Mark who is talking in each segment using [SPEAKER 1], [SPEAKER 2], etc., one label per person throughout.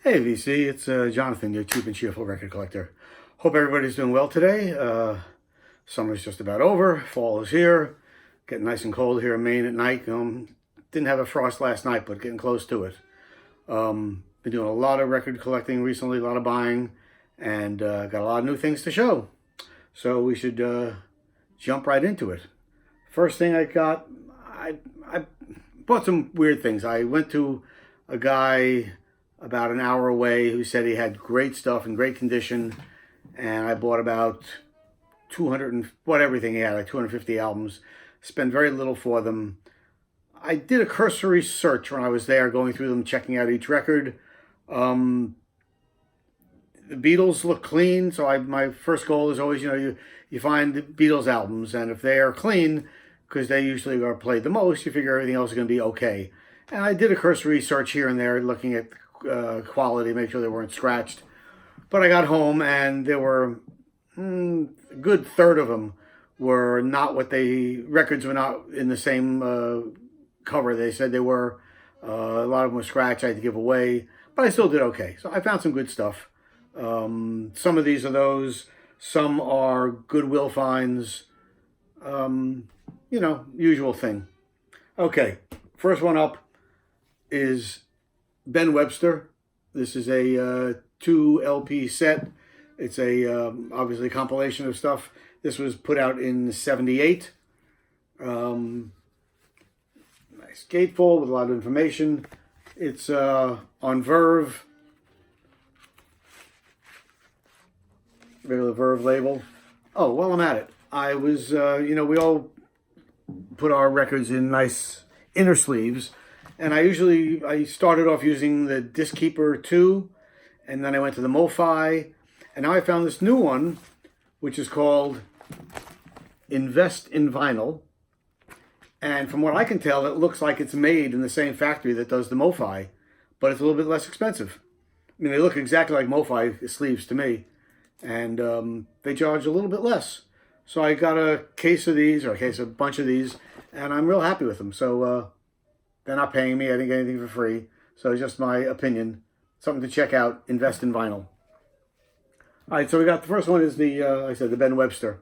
[SPEAKER 1] Hey VC, it's Jonathan, your cheap and cheerful record collector. Hope everybody's doing well today. Summer's just about over, fall is here, getting nice and cold here in Maine at night. Didn't have a frost last night, but getting close to it. Been doing a lot of record collecting recently, a lot of buying, and got a lot of new things to show. So we should jump right into it. First thing I got, I bought some weird things. I went to a guy about an hour away who said he had great stuff in great condition, and I bought about 200 and what everything he had, like 250 albums. Spent very little for them. I did a cursory search when I was there, going through them, checking out each record. The Beatles look clean, so my first goal is always, you find the Beatles albums, and if they are clean, because they usually are played the most, you figure everything else is going to be okay. And I did a cursory search here and there, looking at quality, make sure they weren't scratched. But I got home and there were a good third of them were not what records were not in the same cover they said they were. A lot of them were scratched, I had to give away, but I still did okay. So I found some good stuff. Some of these are those, some are Goodwill finds, usual thing. Okay, first one up is Ben Webster. This is a 2 LP set. It's a obviously compilation of stuff. This was put out in '78. Nice gatefold with a lot of information. It's on Verve. Regular Verve label. Oh, while I'm at it, I was, we all put our records in nice inner sleeves. And I started off using the Disc Keeper 2, and then I went to the MoFi, and now I found this new one, which is called Invest in Vinyl. And from what I can tell, it looks like it's made in the same factory that does the MoFi, but it's a little bit less expensive. I mean, they look exactly like MoFi sleeves to me, and they charge a little bit less. So I got a bunch of these, and I'm real happy with them. So, they're not paying me. I didn't get anything for free. So it's just my opinion. Something to check out. Invest in Vinyl. All right, so we got the first one is the Ben Webster.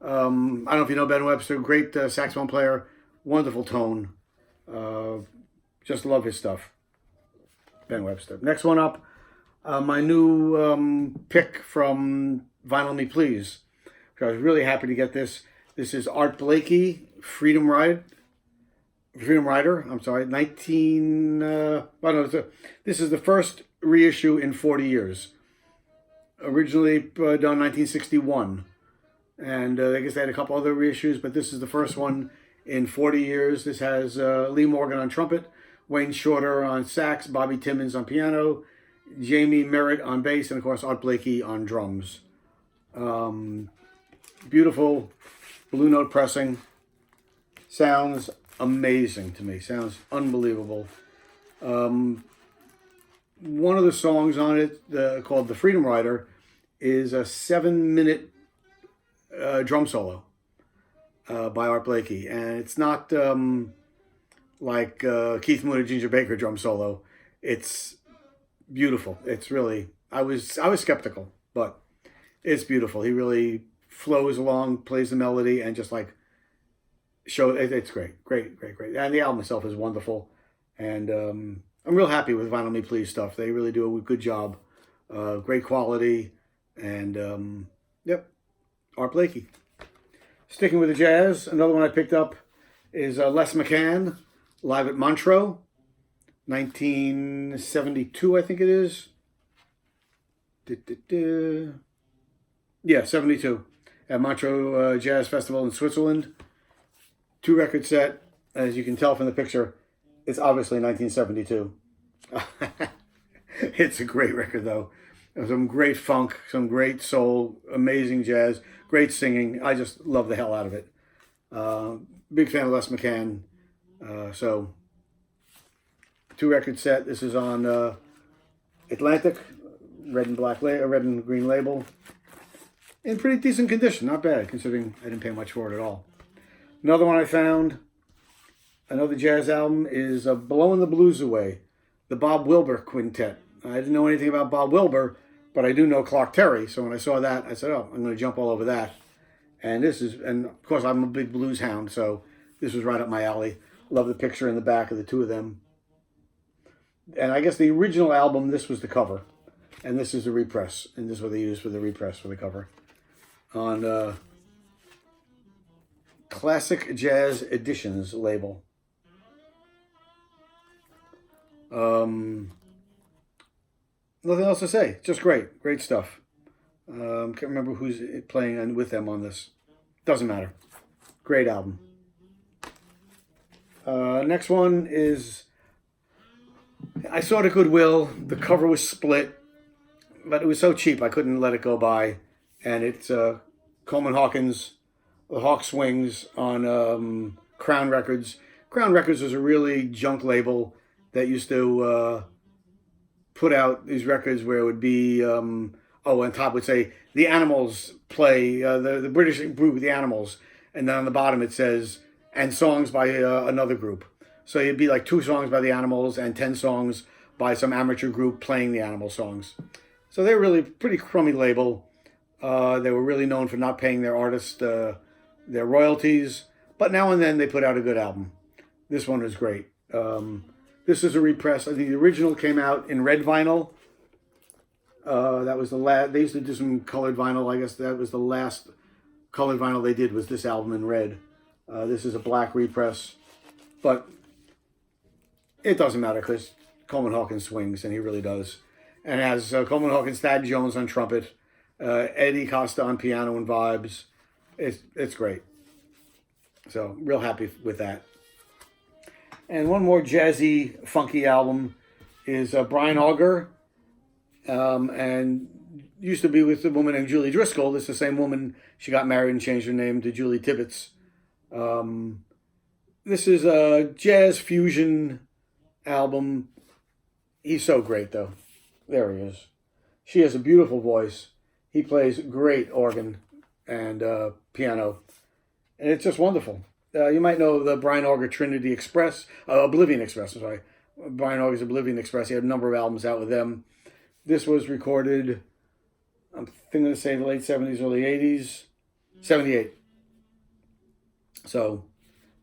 [SPEAKER 1] I don't know if you know Ben Webster. Great saxophone player. Wonderful tone. Just love his stuff. Ben Webster. Next one up. My new pick from Vinyl Me Please. I was really happy to get this. This is Art Blakey, Freedom Rider. This is the first reissue in 40 years. Originally done 1961. And I guess they had a couple other reissues, but this is the first one in 40 years. This has Lee Morgan on trumpet, Wayne Shorter on sax, Bobby Timmons on piano, Jamie Merritt on bass, and of course Art Blakey on drums. Beautiful Blue Note pressing. Sounds amazing to me. Sounds unbelievable. One of the songs on it, called The Freedom Rider, is a 7-minute drum solo by Art Blakey. And it's not like Keith Moon or Ginger Baker drum solo. It's beautiful. It's really, I was skeptical, but it's beautiful. He really flows along, plays the melody, and just like, it's great. And the album itself is wonderful. And I'm real happy with Vinyl Me Please stuff. They really do a good job. Great quality. And, Art Blakey. Sticking with the jazz, another one I picked up is Les McCann, live at Montreux, 1972, I think it is. Yeah, 72. At Montreux Jazz Festival in Switzerland. 2-record set. As you can tell from the picture, it's obviously 1972. It's a great record, though. Some great funk, some great soul, amazing jazz, great singing. I just love the hell out of it. Big fan of Les McCann. So, 2-record set. This is on Atlantic, red and green label. In pretty decent condition, not bad, considering I didn't pay much for it at all. Another one I found, another jazz album, is Blowing the Blues Away, the Bob Wilber Quintet, I didn't know anything about Bob Wilbur, but I do know Clark Terry. So when I saw that, I said, oh, I'm going to jump all over that. And and of course, I'm a big blues hound, so this was right up my alley. Love the picture in the back of the two of them. And I guess the original album, this was the cover. And this is a repress. And this is what they used for the repress for the cover. On Classic Jazz Editions label. Nothing else to say. Just great. Great stuff. Can't remember who's playing with them on this. Doesn't matter. Great album. Next one is... I saw it at Goodwill. The cover was split, but it was so cheap I couldn't let it go by. And it's Coleman Hawkins, The Hawk Swings on Crown Records. Crown Records was a really junk label that used to put out these records where it would be, on top would say, The Animals play, the British group, The Animals. And then on the bottom it says, and songs by another group. So it'd be like 2 songs by the Animals and 10 songs by some amateur group playing the Animal songs. So they're really pretty crummy label. They were really known for not paying their artists their royalties. But now and then they put out a good album. This one was great. This is a repress. I think the original came out in red vinyl. That was the last. They used to do some colored vinyl. I guess that was the last colored vinyl they did was this album in red. This is a black repress. But it doesn't matter because Coleman Hawkins swings, and he really does. And it has Coleman Hawkins, Thad Jones on trumpet, Eddie Costa on piano and vibes. It's great. So real happy with that. And one more jazzy, funky album is Brian Auger, and used to be with a woman named Julie Driscoll. This is the same woman. She got married and changed her name to Julie Tibbetts. This is a jazz fusion album. He's so great, though. There he is. She has a beautiful voice. He plays great organ and piano. And it's just wonderful. You might know the Brian Auger Trinity Express, Oblivion Express, I'm sorry. Brian Auger's Oblivion Express. He had a number of albums out with them. This was recorded, I'm thinking to say the late 70s, early 80s, 78. So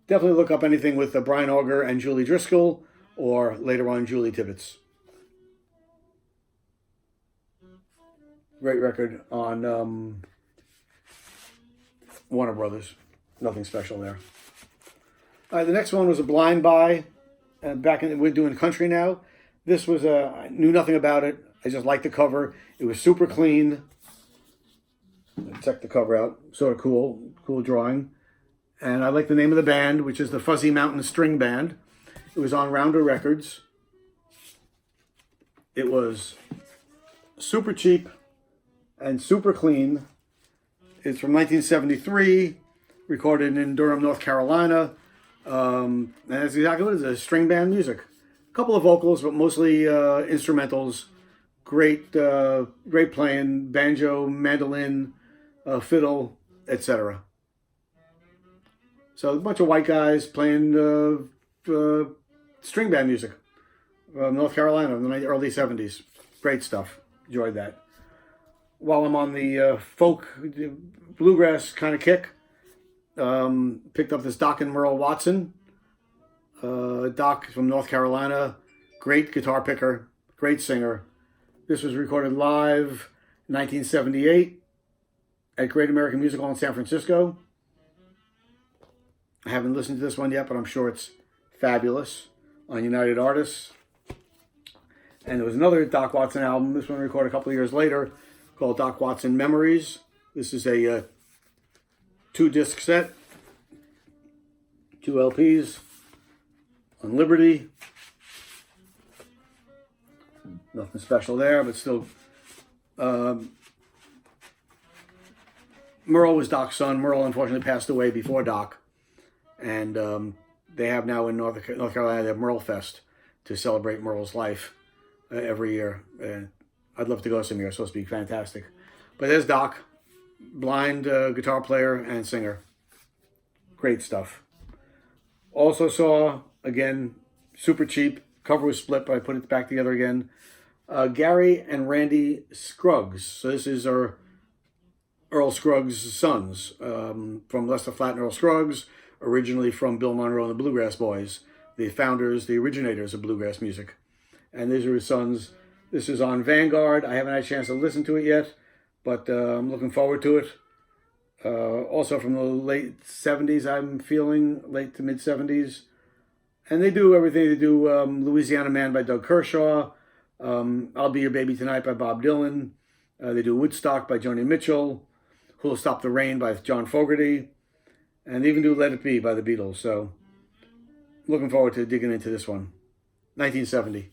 [SPEAKER 1] definitely look up anything with Brian Auger and Julie Driscoll, or later on Julie Tibbetts. Great record on Warner Brothers. Nothing special there. The next one was a blind buy. We're doing country now. This was I knew nothing about it. I just liked the cover. It was super clean. Check the cover out. Sort of cool drawing. And I like the name of the band, which is the Fuzzy Mountain String Band. It was on Rounder Records. It was super cheap and super clean. It's from 1973, recorded in Durham, North Carolina. And that's exactly what it is, a string band music. A couple of vocals, but mostly instrumentals. Great playing, banjo, mandolin, fiddle, etc. So a bunch of white guys playing string band music. North Carolina in the early 70s. Great stuff. Enjoyed that. While I'm on the folk bluegrass kind of kick, picked up this Doc and Merle Watson. Doc from North Carolina. Great guitar picker. Great singer. This was recorded live in 1978 at Great American Music Hall in San Francisco. I haven't listened to this one yet, but I'm sure it's fabulous on United Artists. And there was another Doc Watson album, this one recorded a couple of years later, called Doc Watson Memories. This is a 2-disc set, 2 LPs on Liberty. Nothing special there, but still. Merle was Doc's son. Merle unfortunately passed away before Doc. And they have now in North Carolina, they have Merle Fest to celebrate Merle's life every year. And I'd love to go some year. It's supposed to be fantastic. But there's Doc, blind guitar player and singer. Great stuff. Also saw, again, super cheap. Cover was split, but I put it back together again. Gary and Randy Scruggs. So this is Earl Scruggs' sons, from Lester Flatt and Earl Scruggs, originally from Bill Monroe and the Bluegrass Boys, the founders, the originators of bluegrass music. And these are his sons. This is on Vanguard. I haven't had a chance to listen to it yet, but I'm looking forward to it. Also from the late 70s, I'm feeling, late to mid 70s. And they do everything. They do Louisiana Man by Doug Kershaw, I'll Be Your Baby Tonight by Bob Dylan. They do Woodstock by Joni Mitchell, Who'll Stop the Rain by John Fogerty, and they even do Let It Be by the Beatles. So looking forward to digging into this one. 1970.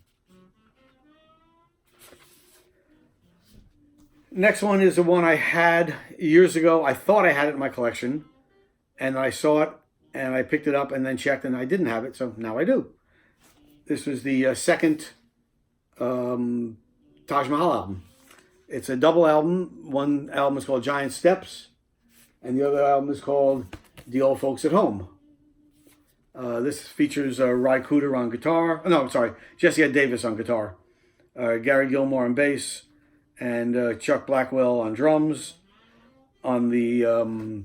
[SPEAKER 1] Next one is the one I had years ago. I thought I had it in my collection, and I saw it, and I picked it up and then checked, and I didn't have it, so now I do. This was the second Taj Mahal album. It's a double album. One album is called Giant Steps, and the other album is called The Old Folks at Home. This features Ry Cooder on guitar. Oh, no, I'm sorry, Jesse Ed Davis on guitar, Gary Gilmore on bass, and Chuck Blackwell on drums on the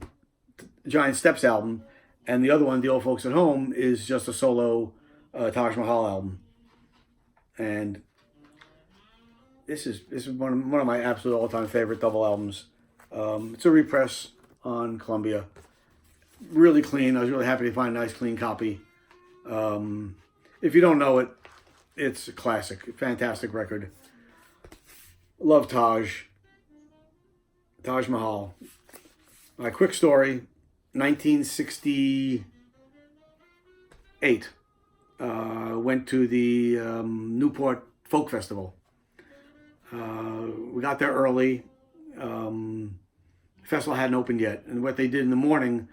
[SPEAKER 1] Giant Steps album. And the other one, The Old Folks at Home, is just a solo Taj Mahal album. And this is one of my absolute all-time favorite double albums. It's a repress on Columbia. Really clean. I was really happy to find a nice clean copy. If you don't know it, it's a classic. Fantastic record. Love Taj Mahal. My quick story, 1968. Went to the Newport Folk Festival. We got there early. The festival hadn't opened yet. And what they did in the morning,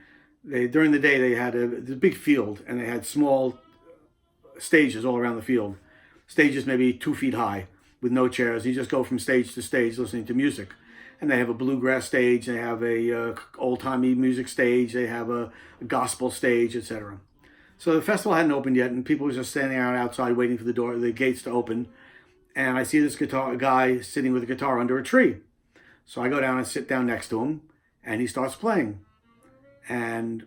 [SPEAKER 1] during the day they had a big field, and they had small stages all around the field. Stages maybe 2 feet high with no chairs. You just go from stage to stage listening to music. And they have a bluegrass stage, they have a old-timey music stage, they have a gospel stage, etc. So the festival hadn't opened yet, and people were just standing out outside waiting for the gates to open. And I see this guy sitting with a guitar under a tree. So I go down and sit down next to him, and he starts playing. And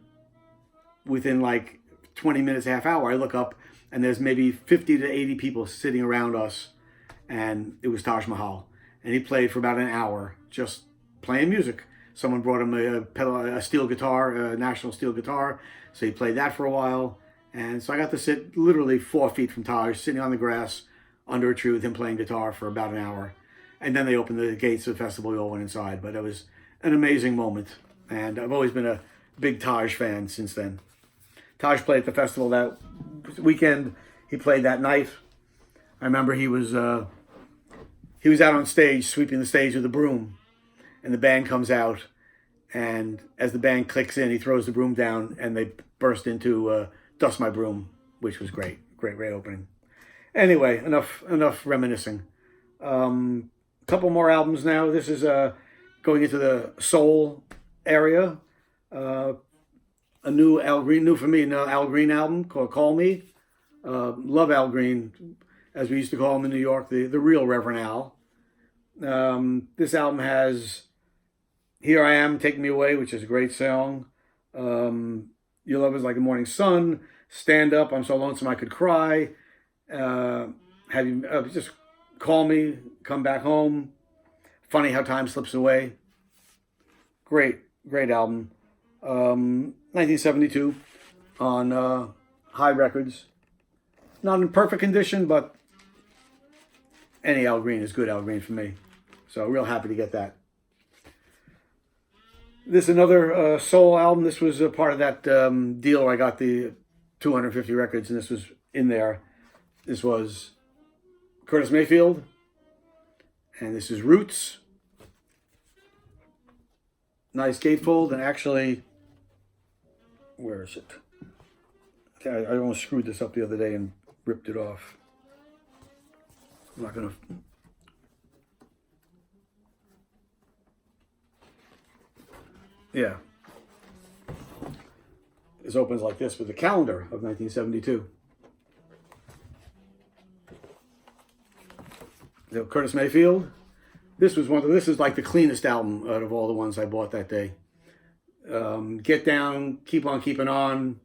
[SPEAKER 1] within like 20 minutes, half hour, I look up, and there's maybe 50 to 80 people sitting around us, and it was Taj Mahal. And he played for about an hour, just playing music. Someone brought him a steel guitar, a National steel guitar, so he played that for a while. And so I got to sit literally 4 feet from Taj, sitting on the grass under a tree with him playing guitar for about an hour. And then they opened the gates of the festival, we all went inside. But it was an amazing moment. And I've always been a big Taj fan since then. Taj played at the festival that weekend. He played that night. I remember he was out on stage, sweeping the stage with a broom. And the band comes out. And as the band clicks in, he throws the broom down, and they burst into Dust My Broom, which was great. Great opening. Anyway, enough reminiscing. Couple more albums now. This is going into the soul area. A new Al Green, new for me, an Al Green album called Call Me. Love Al Green, as we used to call him in New York, the real Reverend Al. This album has Here I Am, Take Me Away, which is a great song. Your Love Is Like a Morning Sun, Stand Up, I'm So Lonesome I Could Cry. Just Call Me, Come Back Home. Funny How Time Slips Away. Great album. 1972 on High Records. Not in perfect condition, but any Al Green is good Al Green for me. So real happy to get that. This is another soul album. This was a part of that deal where I got the 250 records, and this was in there. This was Curtis Mayfield, and this is Roots. Nice gatefold, and actually, where is it? Okay, I almost screwed this up the other day and ripped it off. I'm not gonna. Yeah. This opens like this with the calendar of 1972. The Curtis Mayfield. This is like the cleanest album out of all the ones I bought that day. Get Down, Keep On Keeping On,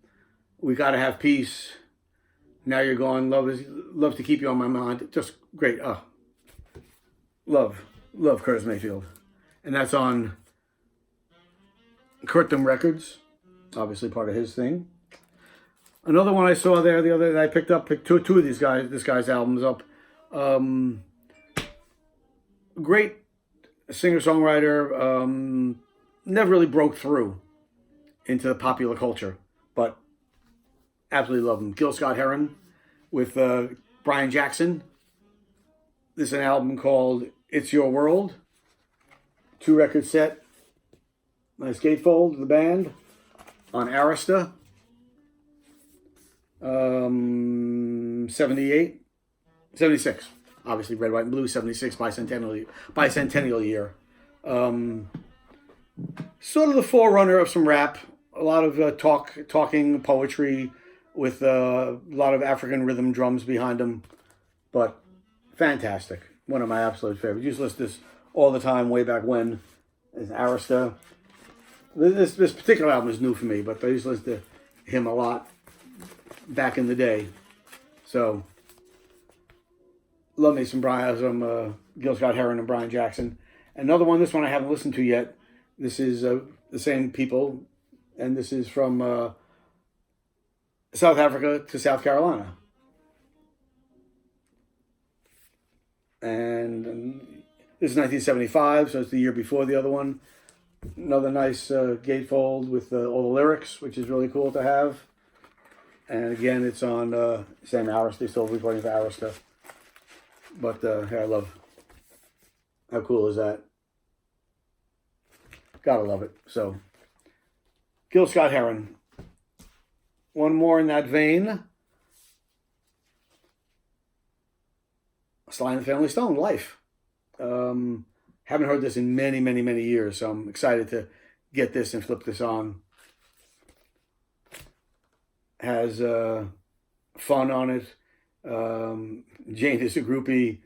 [SPEAKER 1] We Gotta Have Peace, Now You're Gone, Love to Keep You on My Mind. Just great. Love Curtis Mayfield. And that's on Kurtum Records, obviously part of his thing. Another one I saw there the other day, I picked two of this guy's albums up. Great singer-songwriter, never really broke through into the popular culture, but absolutely love him. Gil Scott-Heron with Brian Jackson. This is an album called It's Your World. 2-record set. Nice gatefold of the band on Arista. 76. Obviously, Red, White, and Blue, 76, bicentennial year. Sort of the forerunner of some rap. A lot of talking poetry with a lot of African rhythm drums behind them. But fantastic. One of my absolute favorites. Used to listen to this all the time way back when. It's Arista. This particular album is new for me, but I used to listen to him a lot back in the day. So, love me some Gil Scott-Heron and Brian Jackson. Another one, this one I haven't listened to yet. This is the same people, and this is from South Africa to South Carolina. And this is 1975, so it's the year before the other one. Another nice gatefold with all the lyrics, which is really cool to have. And again, it's on same Arista, still recording for Arista. But I love. How cool is that? Gotta love it. So, Gil Scott-Heron. One more in that vein. Sly and the Family Stone, Life. Haven't heard this in many, many, many years, so I'm excited to get this and flip this on. Has fun on it. Jane is a groupie.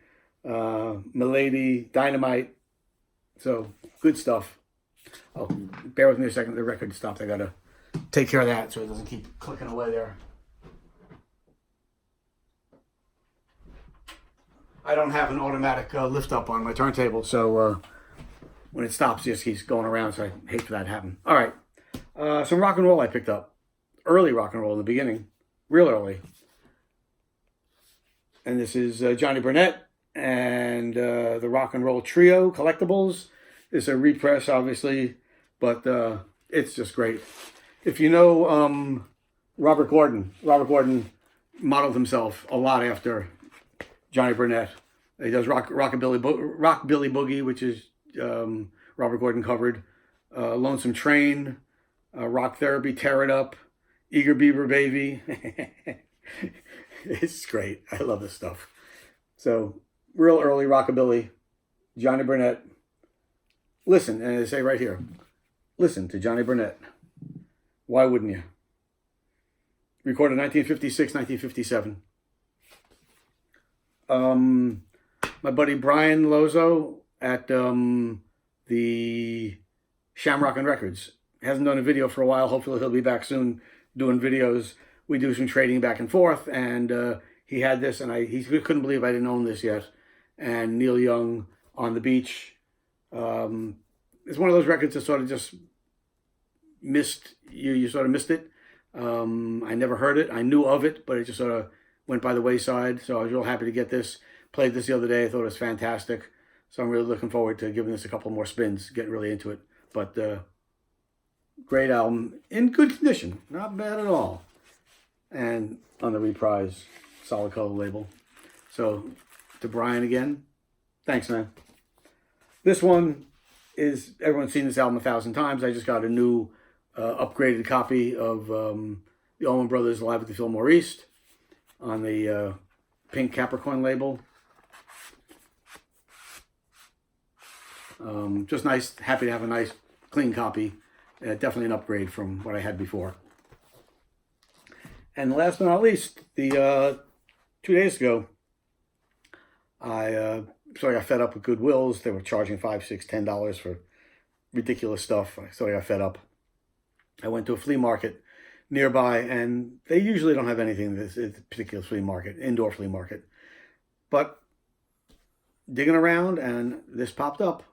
[SPEAKER 1] Milady, Dynamite. So, good stuff. Oh, bear with me a second. The record stopped. I gotta take care of that so it doesn't keep clicking away there. I don't have an automatic lift up on my turntable, so when it stops, it just keeps going around, so I hate for that to happen. All right. Some rock and roll I picked up. Early rock and roll in the beginning. Real early. And this is Johnny Burnett and the Rock and Roll Trio Collectibles. It's a repress, obviously, but it's just great. If you know Robert Gordon modeled himself a lot after Johnny Burnett. He does Rockabilly Boogie, which is Robert Gordon covered. Lonesome Train, Rock Therapy, Tear It Up, Eager Beaver Baby. It's great. I love this stuff. So, real early rockabilly, Johnny Burnett. Listen, and they say right here, listen to Johnny Burnett. Why wouldn't you? Recorded 1956, 1957. My buddy Brian Lozo at the Shamrock and Records hasn't done a video for a while. Hopefully he'll be back soon doing videos. We do some trading back and forth, and he had this, and he couldn't believe I didn't own this yet. And Neil Young, On the Beach. It's one of those records that sort of just missed you sort of missed it. I never heard it. I knew of it, but it just sort of went by the wayside. So I was real happy to get this. Played this the other day. I thought it was fantastic. So I'm really looking forward to giving this a couple more spins, getting really into it. But great album, in good condition, not bad at all. And on the Reprise Solid Color label. So to Brian again, thanks, man. This one is, everyone's seen this album 1,000 times. I just got a new upgraded copy of the Allman Brothers Live at the Fillmore East on the Pink Capricorn label. Just nice, happy to have a nice, clean copy. Definitely an upgrade from what I had before. And last but not least, 2 days ago, I So I got fed up with Goodwills. They were charging $5, $6, $10 for ridiculous stuff. So I got fed up. I went to a flea market nearby, and they usually don't have anything in this particular flea market, indoor flea market. But digging around, and this popped up.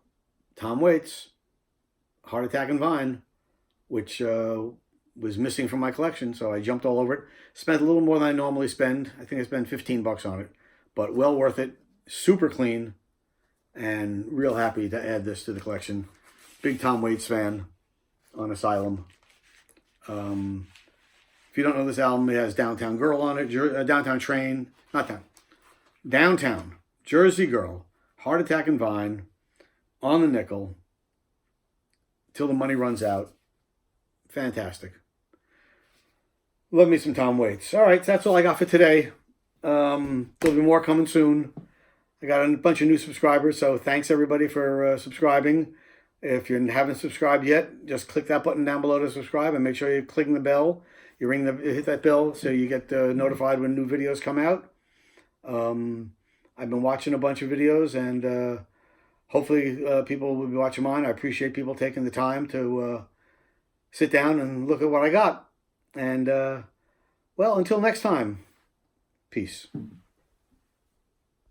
[SPEAKER 1] Tom Waits, Heart Attack and Vine, which was missing from my collection, so I jumped all over it. Spent a little more than I normally spend. I think I spent $15 on it, but well worth it. Super clean, and real happy to add this to the collection. Big Tom Waits fan on Asylum. If you don't know this album, it has Downtown Girl on it, Downtown Train, not Down, Downtown, Jersey Girl, Heart Attack and Vine, On the Nickel, Till the Money Runs Out. Fantastic. Love me some Tom Waits. All right, that's all I got for today. There'll be more coming soon. I got a bunch of new subscribers, so thanks everybody for subscribing. If you haven't subscribed yet, just click that button down below to subscribe, and make sure you're clicking the bell. You hit that bell so you get notified when new videos come out. I've been watching a bunch of videos, and hopefully people will be watching mine. I appreciate people taking the time to sit down and look at what I got. And, well, until next time, peace.